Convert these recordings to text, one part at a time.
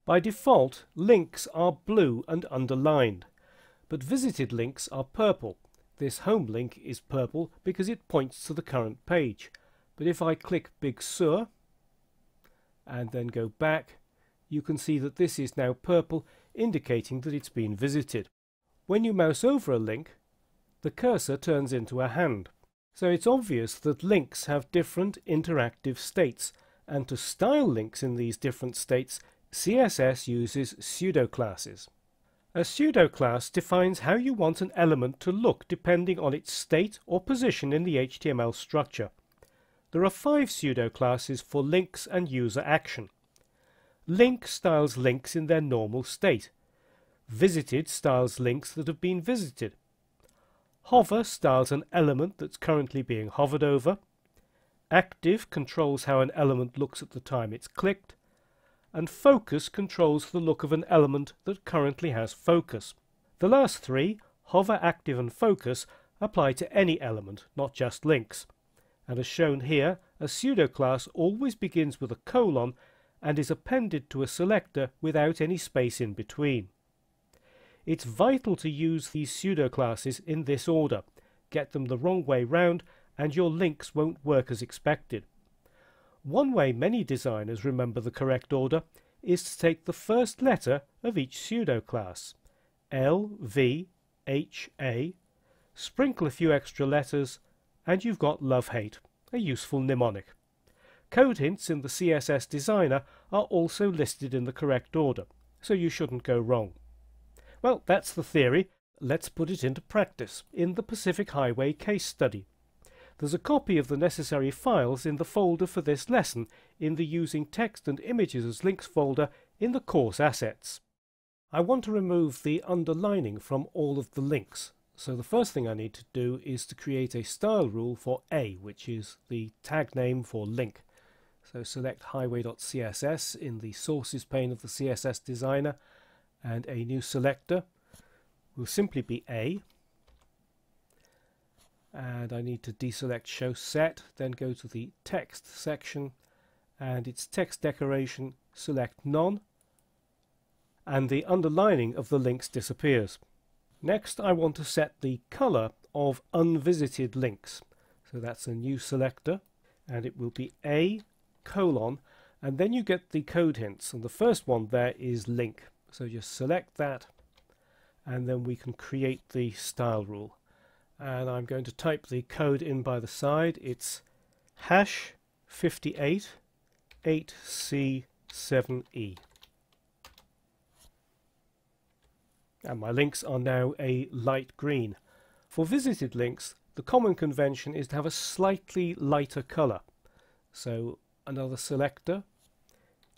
By default, links are blue and underlined, but visited links are purple. This home link is purple because it points to the current page. But if I click Big Sur and then go back, you can see that this is now purple, indicating that it's been visited. When you mouse over a link, the cursor turns into a hand. So it's obvious that links have different interactive states, and to style links in these different states, CSS uses pseudo classes. A pseudo class defines how you want an element to look depending on its state or position in the HTML structure. There are 5 pseudo classes for links and user action. Link styles links in their normal state. Visited styles links that have been visited. Hover styles an element that's currently being hovered over. Active controls how an element looks at the time it's clicked. And focus controls the look of an element that currently has focus. The last 3, hover, active and focus, apply to any element, not just links. And as shown here, a pseudo class always begins with a colon and is appended to a selector without any space in between. It's vital to use these pseudo classes in this order. Get them the wrong way round and your links won't work as expected. One way many designers remember the correct order is to take the first letter of each pseudo class, L, V, H, A, sprinkle a few extra letters, and you've got love-hate, a useful mnemonic. Code hints in the CSS Designer are also listed in the correct order, so you shouldn't go wrong. Well, that's the theory. Let's put it into practice in the Pacific Highway case study. There's a copy of the necessary files in the folder for this lesson in the Using Text and Images as Links folder in the course assets. I want to remove the underlining from all of the links, so the first thing I need to do is to create a style rule for A, which is the tag name for link. So select highway.css in the sources pane of the CSS Designer, and a new selector will simply be A. And I need to deselect show set, then go to the text section and its text decoration, select none, and the underlining of the links disappears. Next I want to set the color of unvisited links, so that's a new selector and it will be A colon, and then you get the code hints, and the first one there is link, so just select that and then we can create the style rule. And I'm going to type the code in by the side. It's hash 58 8C7E. And my links are now a light green. For visited links, the common convention is to have a slightly lighter color. So another selector,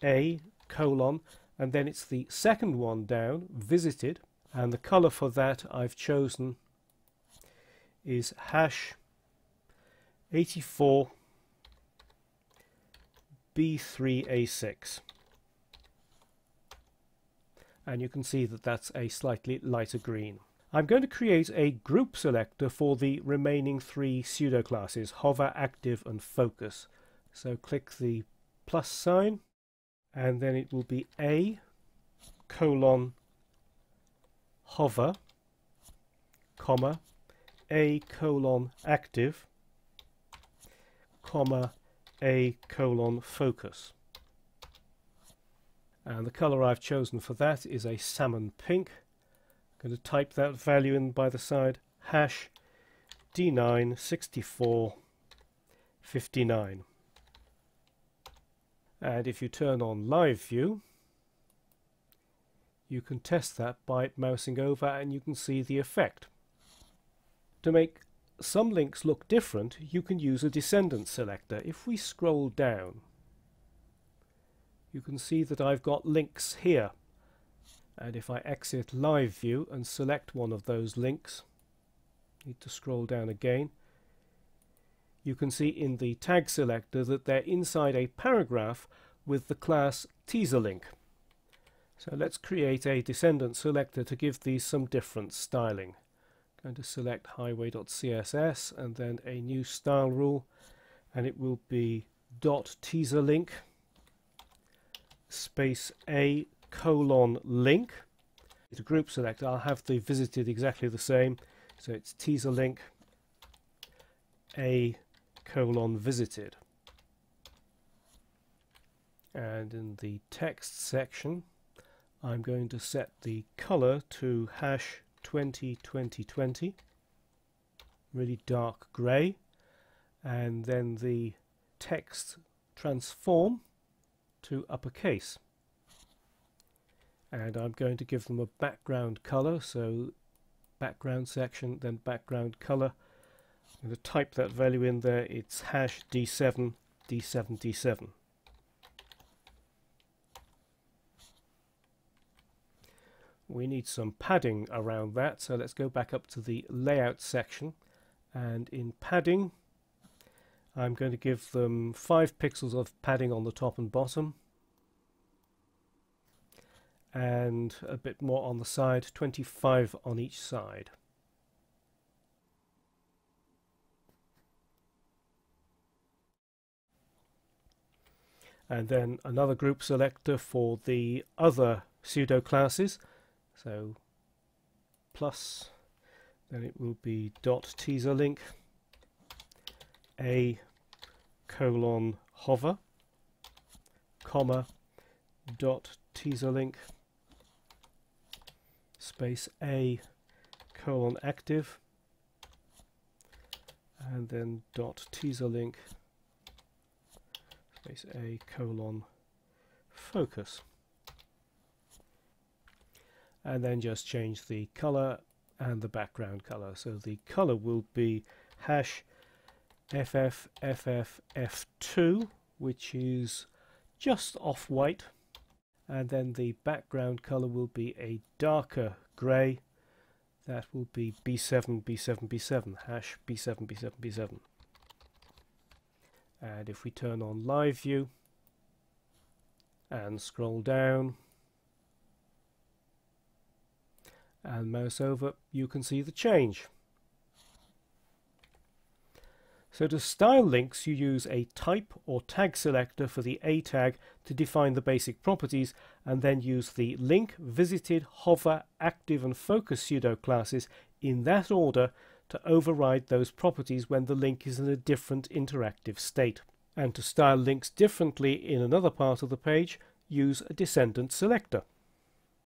A colon, and then it's the second one down, visited, and the color for that I've chosen is hash 84 B3A6, and you can see that that's a slightly lighter green. I'm going to create a group selector for the remaining 3 pseudo classes, hover, active and focus. So click the plus sign and then it will be A colon hover comma A colon active, comma A colon focus. And the color I've chosen for that is a salmon pink. I'm going to type that value in by the side, hash D96459. And if you turn on live view, you can test that by mousing over and you can see the effect. To make some links look different, you can use a descendant selector. If we scroll down, you can see that I've got links here. And if I exit live view and select one of those links, need to scroll down again, you can see in the tag selector that they're inside a paragraph with the class teaser link. So let's create a descendant selector to give these some different styling. Going to select highway.css and then a new style rule, and it will be .teaserlink space A link. It's a group selector. I'll have the visited exactly the same. So it's teaser link a : visited. And in the text section, I'm going to set the color to #202020, really dark grey, and then the text transform to uppercase. And I'm going to give them a background color, so background section, then background color. I'm going to type that value in there. It's #D7 D7 D7. We need some padding around that, so let's go back up to the layout section, and in padding I'm going to give them 5 pixels of padding on the top and bottom, and a bit more on the side, 25 on each side. And then another group selector for the other pseudo classes. So plus, then it will be .teaser link a : hover, comma, .teaser link space a : active, and then .teaser link space a : focus. And then just change the color and the background color. So the color will be #FFFF2, which is just off-white, and then the background color will be a darker gray. That will be B7 B7 B7, #B7 B7 B7. And if we turn on live view and scroll down and mouse over, you can see the change. So to style links, you use a type or tag selector for the A tag to define the basic properties, and then use the link, visited, hover, active and focus pseudo classes in that order to override those properties when the link is in a different interactive state. And to style links differently in another part of the page, use a descendant selector.